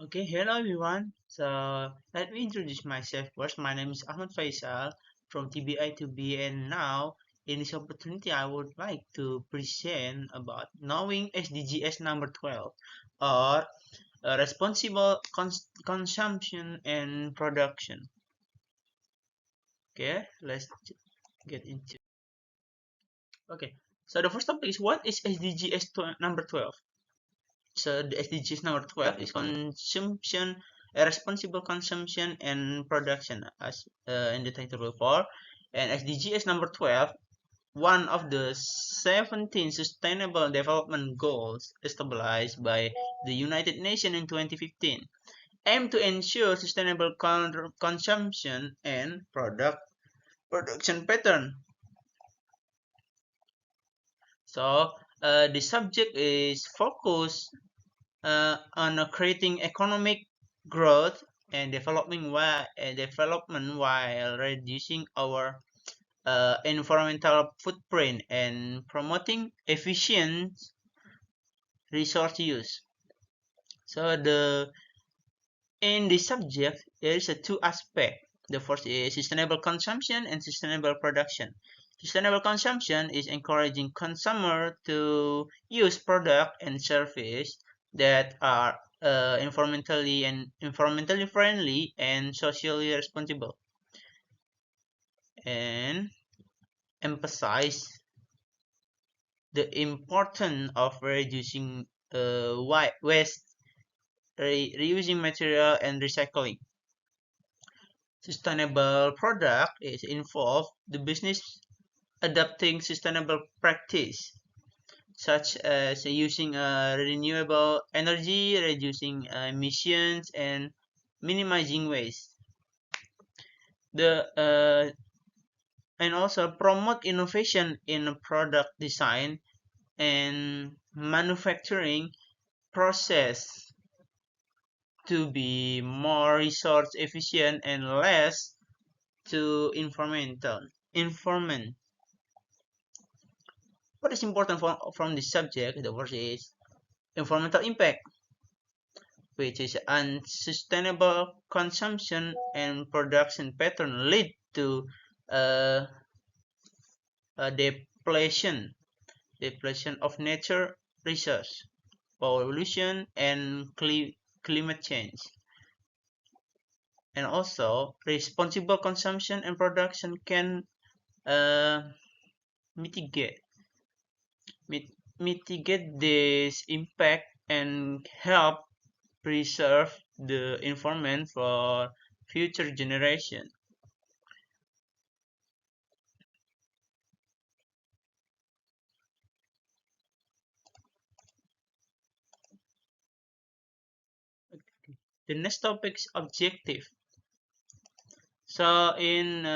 Okay, hello everyone. So let me introduce myself first. My name is Achmad Faishal from TBI to B, and now in this opportunity, I would like to present about knowing SDGS number 12 or responsible consumption and production. Okay, let's get into. Okay, so the first topic is what is SDGS number 12? So the SDGs number 12 is consumption, responsible consumption and production as in the title before. And SDGs number 12, one of the 17 sustainable development goals established by the United Nations in 2015, aim to ensure sustainable consumption and production pattern. So the subject is focused on creating economic growth and development while reducing our environmental footprint and promoting efficient resource use. So the in this subject there is a two aspect. The first is sustainable consumption and sustainable production. Sustainable consumption is encouraging consumer to use product and service that are environmentally friendly and socially responsible, and emphasize the importance of reducing waste, reusing material, and recycling. Sustainable product is involved the business adopting sustainable practice such as using renewable energy, reducing emissions, and minimizing waste. The and also promote innovation in product design and manufacturing process to be more resource efficient and less to environmental. Environment. What is important from this subject? The first is environmental impact, which is unsustainable consumption and production pattern lead to uh, a depletion of nature resource, pollution, and climate change. And also, responsible consumption and production can uh, mitigate mitigate this impact and help preserve the environment for future generation. The next topic is objective. So in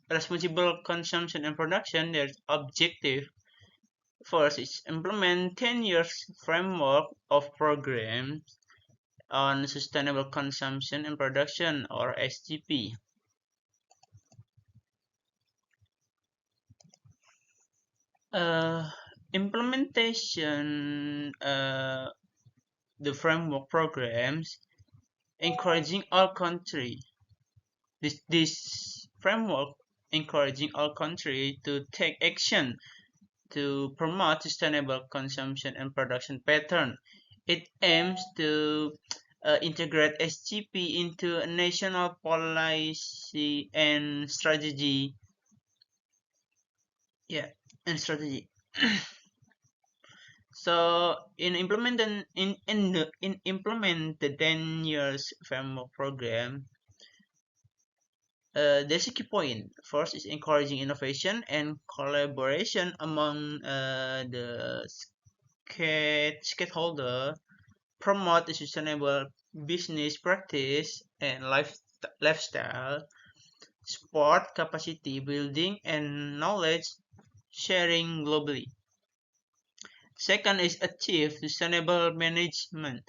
responsible consumption and production, there's objective. First is implement 10 years framework of programs on sustainable consumption and production or SGP. Uh, implementation the framework programs encouraging all country this framework encouraging all country to take action to promote sustainable consumption and production pattern. It aims to integrate SGP into a national policy and strategy. Yeah, and strategy. So in implement the 10 years framework program, there's a key point. First is encouraging innovation and collaboration among the stakeholder, promote the sustainable business practice and lifestyle, support capacity building and knowledge sharing globally. Second is achieve sustainable management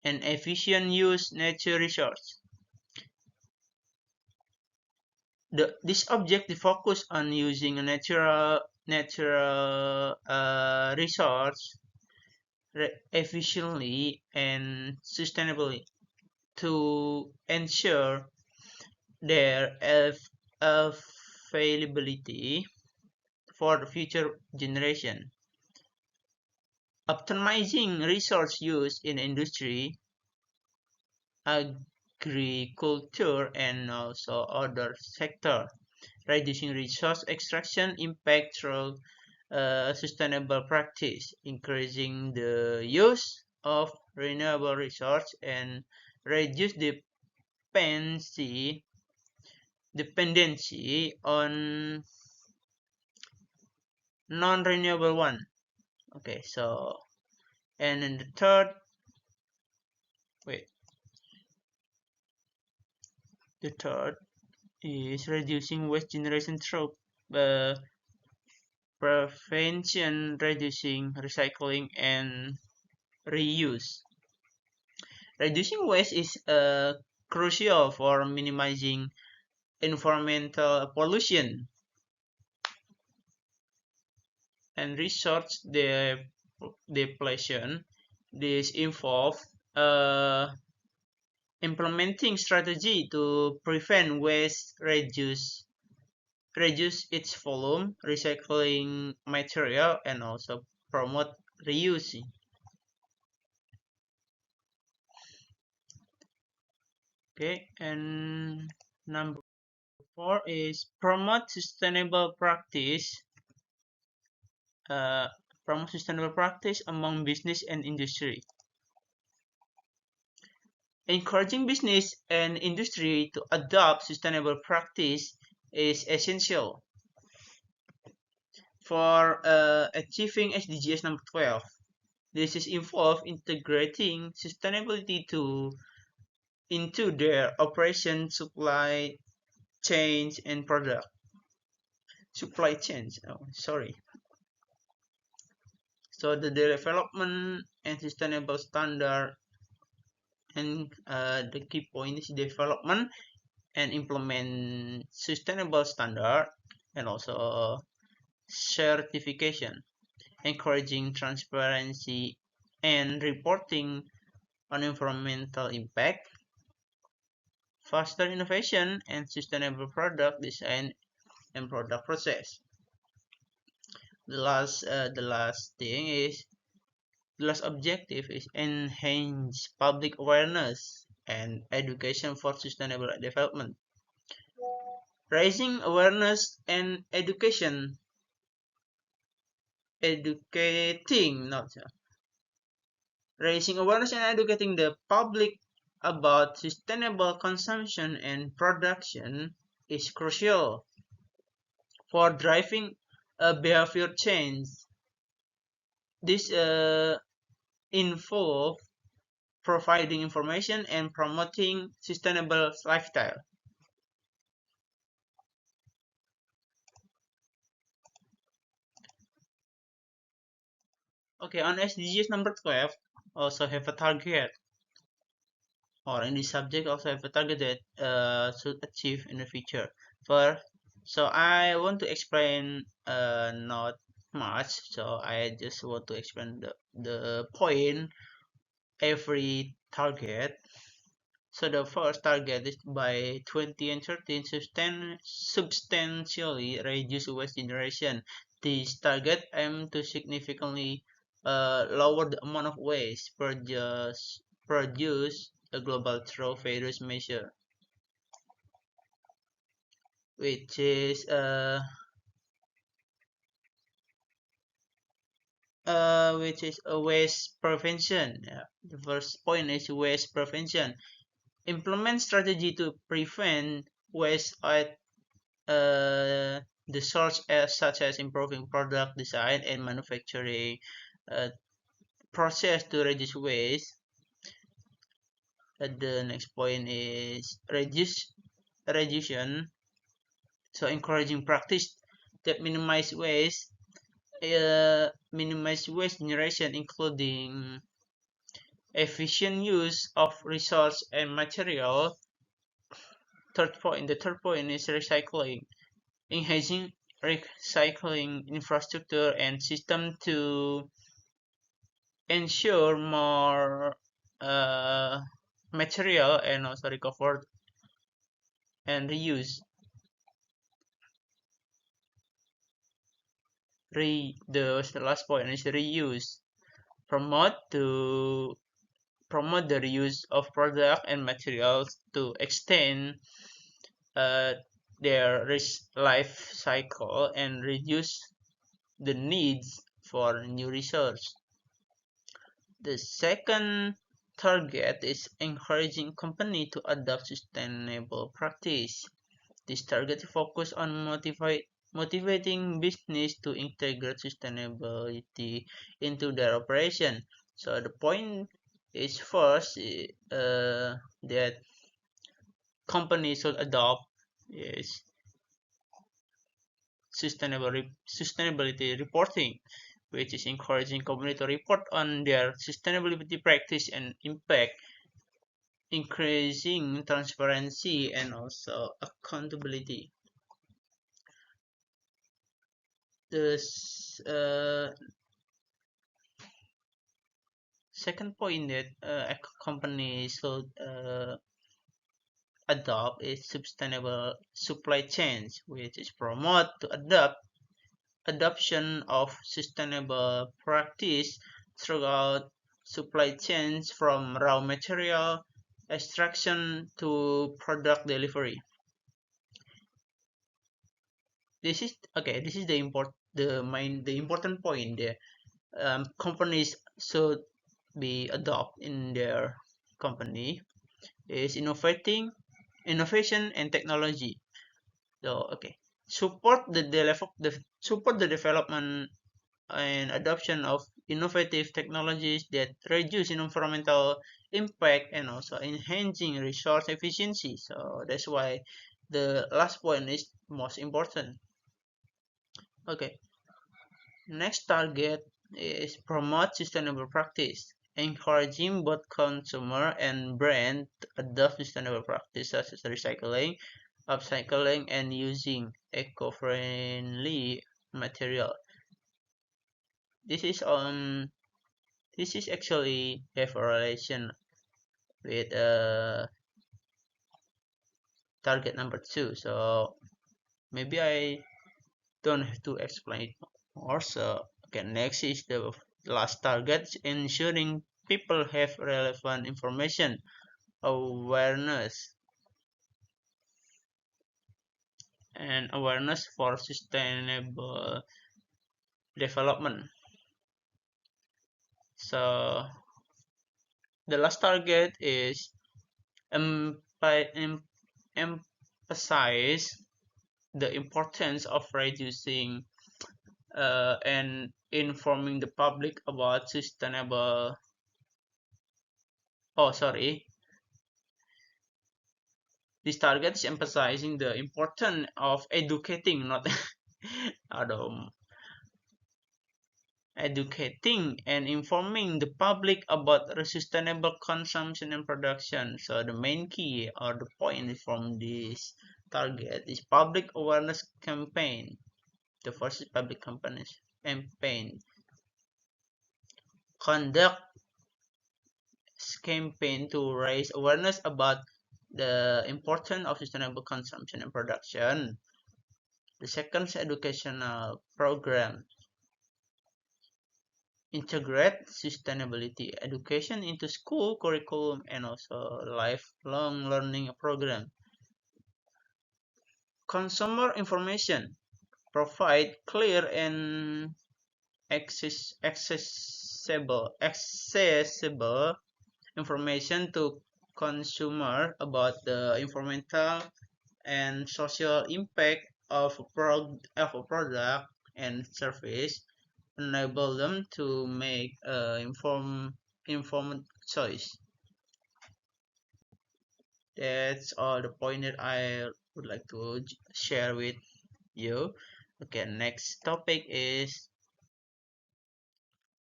and efficient use nature resource. This objective focus on using a natural resource efficiently and sustainably to ensure their availability for the future generation. Optimizing resource use in industry, agriculture, and also other sector. Reducing resource extraction impact through sustainable practice, increasing the use of renewable resource and reduce dependency on non-renewable one. Okay, so and then the third, wait, the third is reducing waste generation through uh, prevention, reducing, recycling, and reuse. Reducing waste is crucial for minimizing environmental pollution and resource depletion. This involves uh, implementing strategy to prevent waste, reduce its volume, recycling material, and also promote reuse. Okay, and number 4 is uh, promote sustainable practice among business and industry. Encouraging business and industry to adopt sustainable practice is essential for achieving SDGS number 12. This is involved integrating sustainability into their operation, chains, and product supply chains. Oh, sorry. So the development and sustainable standard, and the key point is development and implement sustainable standard, and also certification, encouraging transparency and reporting on environmental impact, faster innovation, and sustainable product design and product process. The last objective is enhance public awareness and education for sustainable development. Raising awareness and educating, not raising awareness and educating the public about sustainable consumption and production is crucial for driving a behavior change. This involves providing information and promoting sustainable lifestyle. Okay, on SDGs number 12, also have a target, or in this subject also have a target that should achieve in the future. First, so I want to explain not much, so I just want to explain the point every target. So the first target is by 2030 substantially reduce waste generation. This target aims to significantly lower the amount of waste produced global through various measures, which is a waste prevention. Yeah. The first point is waste prevention. Implement strategy to prevent waste at the source, such as improving product design and manufacturing uh, process to reduce waste. The next point is reduction. So encouraging practice that minimize waste generation, including efficient use of resource and material. The third point is recycling, enhancing recycling infrastructure and system to ensure more material and also recovered and reuse. The last point is reuse. Promote the reuse of product and materials to extend uh, their life cycle and reduce the needs for new research. The second target is encouraging company to adopt sustainable practice. This target focus on motivating business to integrate sustainability into their operation. So the point is first that companies should adopt is sustainability reporting, which is encouraging companies to report on their sustainability practice and impact, increasing transparency and also accountability. The second point that a company should adopt is sustainable supply chains, which is promote to adoption of sustainable practice throughout supply chains from raw material extraction to product delivery. This is okay. This is the important point there. Companies should be adopt in their company is innovation and technology. So okay, support the development and adoption of innovative technologies that reduce environmental impact and also enhancing resource efficiency. So that's why the last point is most important. Okay, next target is promote sustainable practice, encouraging both consumer and brand to adopt sustainable practices such as recycling, upcycling, and using eco-friendly material. This is this is actually have a relation with target number 2. So maybe I don't have to explain it more. So okay, next is the last target, ensuring people have relevant information, awareness, and awareness for sustainable development. So the last target is emphasize the importance of reducing and informing the public about sustainable. Oh, sorry. This target is emphasizing the importance of educating, not Aduh, educating and informing the public about sustainable consumption and production. So the main key or the point from this target is public awareness campaign. The first is public campaign. Conduct campaign to raise awareness about the importance of sustainable consumption and production. The second is educational program. Integrate sustainability education into school curriculum and also lifelong learning program. Consumer information. Provide clear and accessible information to consumer about the environmental and social impact of a product and service, enable them to make informed choice. That's all the point that I would like to share with you. Okay, next topic is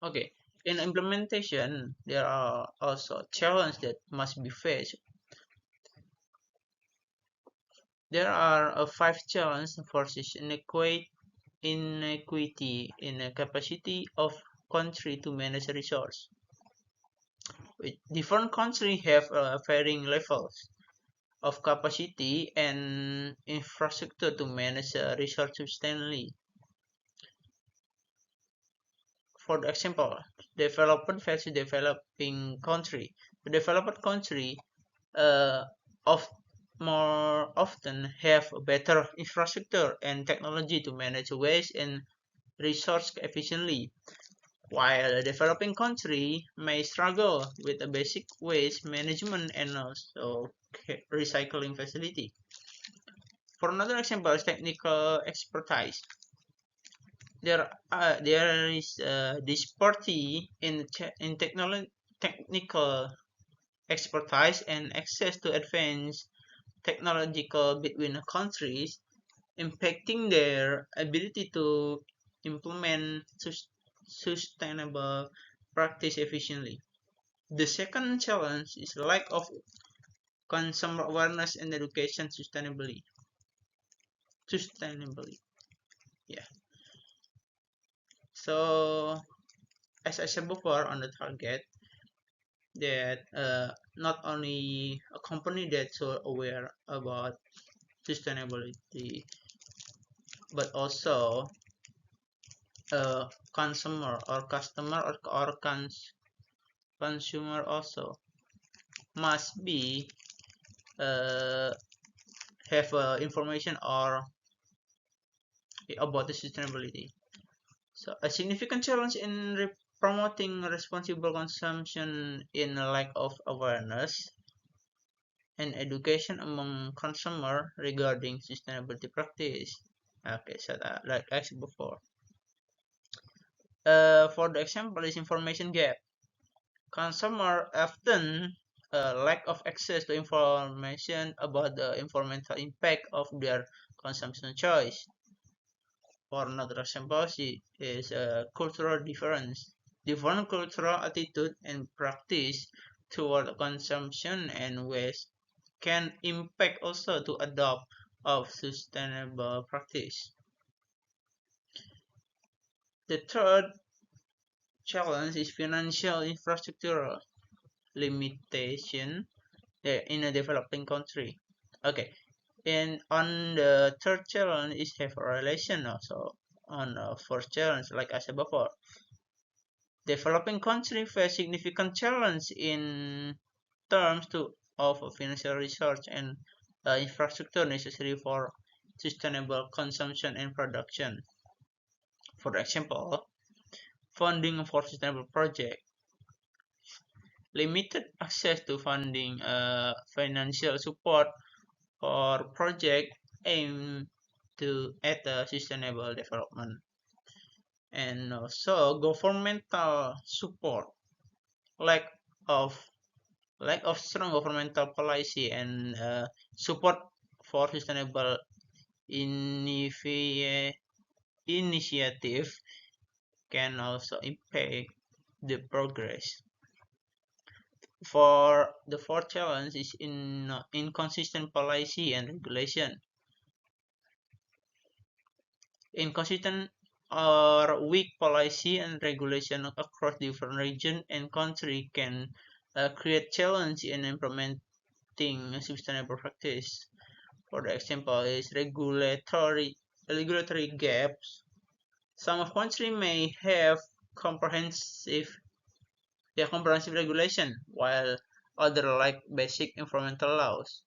okay. In implementation, there are also challenges that must be faced. There are 5 challenges versus inequity in the capacity of country to manage a resource. Different countries have varying levels of capacity and infrastructure to manage a resource sustainably. For example, developed versus developing country. The developed country uh, of more often have better infrastructure and technology to manage waste and resource efficiently, while a developing country may struggle with a basic waste management and also recycling facility. For another example is technical expertise. There is disparity in technical expertise and access to advanced technological between countries, impacting their ability to implement sustainable practice efficiently. The second challenge is lack of consumer awareness and education sustainably. Sustainably, yeah. So, as I said before on the target, that not only a company that's so aware about sustainability, but also a consumer or customer or consumer also must be uh, have information or about the sustainability. So a significant challenge in promoting responsible consumption in a lack of awareness and education among consumer regarding sustainability practice. Okay, so that, like I said before. For the example is information gap. Consumer often lack of access to information about the environmental impact of their consumption choice. For another example is a cultural difference. Different cultural attitude and practice toward consumption and waste can impact also to adopt of sustainable practice. The third challenge is financial infrastructure limitation in a developing country. Okay, and on the third challenge is have a relation also on the first challenge, like I said before. Developing country face significant challenge in terms of financial resource and infrastructure necessary for sustainable consumption and production. For example, funding for sustainable project, limited access to funding, financial support for project aimed to at a sustainable development, and also governmental support, lack of strong governmental policy and support for sustainable initiative can also impact the progress. For the fourth challenge is in inconsistent policy and regulation. Inconsistent or weak policy and regulation across different regions and countries can create challenge in implementing sustainable practice. For example, is regulatory gaps. Some countries may have comprehensive comprehensive regulation, while other like basic environmental laws.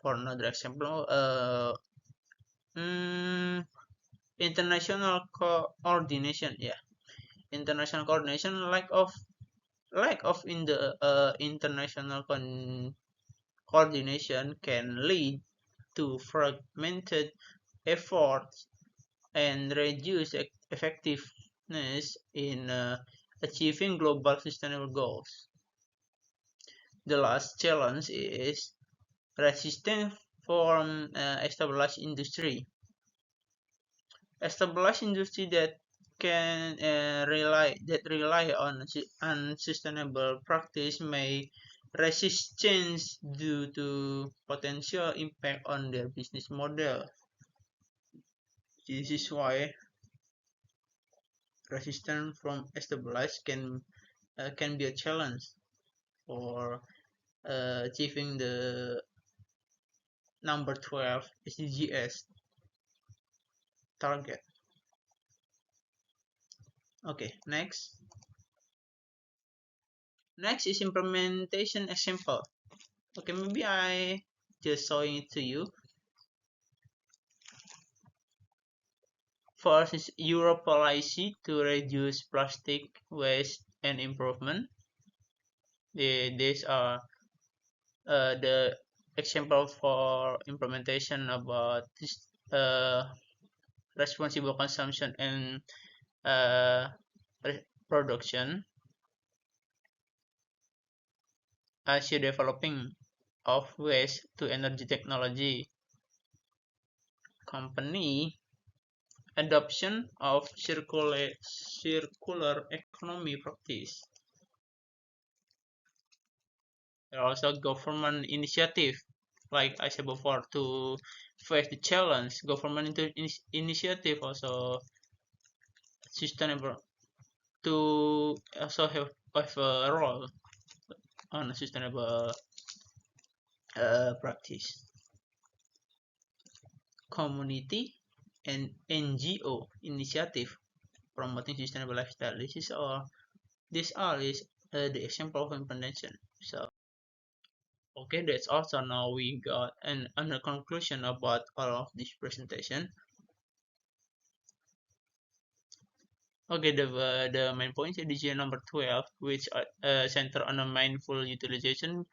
For another example, mm, international coordination. Yeah, international coordination lack of in the international coordination can lead to fragmented efforts and reduce effectiveness in achieving global sustainable goals. The last challenge is resistance from established industry. Established industry that can rely on unsustainable practice may resist change due to potential impact on their business model. This is why resistance from stabilized can be a challenge for achieving the number 12 SDGS target. Okay, next. Next is implementation example. Okay, maybe I just showing it to you. First is Europe policy to reduce plastic waste and improvement. These are the example for implementation about this responsible consumption and uh, production. Asia developing of waste to energy technology. Company adoption of circular economy practice. There are also government initiative, like I said before, to face the challenge. Government initiative also sustainable to also have a role on sustainable practice. Community and NGO initiative promoting sustainable lifestyle. This all is the example of implementation. So okay, that's all. So now we got an under conclusion about all of this presentation. Okay, the main point is decision number 12, which center on a mindful utilization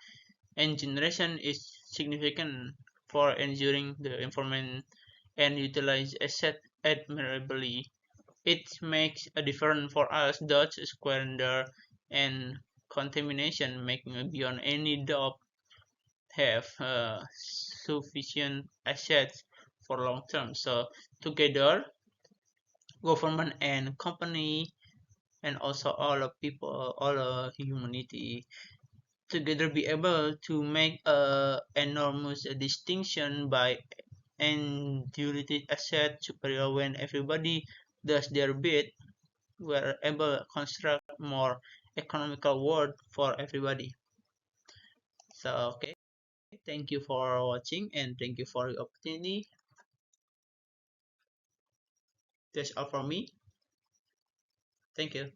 and generation is significant for ensuring the environment and utilize asset admirably. It makes a difference for us Dutch squander and contamination, making beyond any doubt have sufficient assets for long term. So together, government and company and also all of people, all of humanity together be able to make a enormous distinction by endurity asset superior when everybody does their bit. We're able to construct more economical world for everybody. So okay, thank you for watching and thank you for the opportunity. That's all from me. Thank you.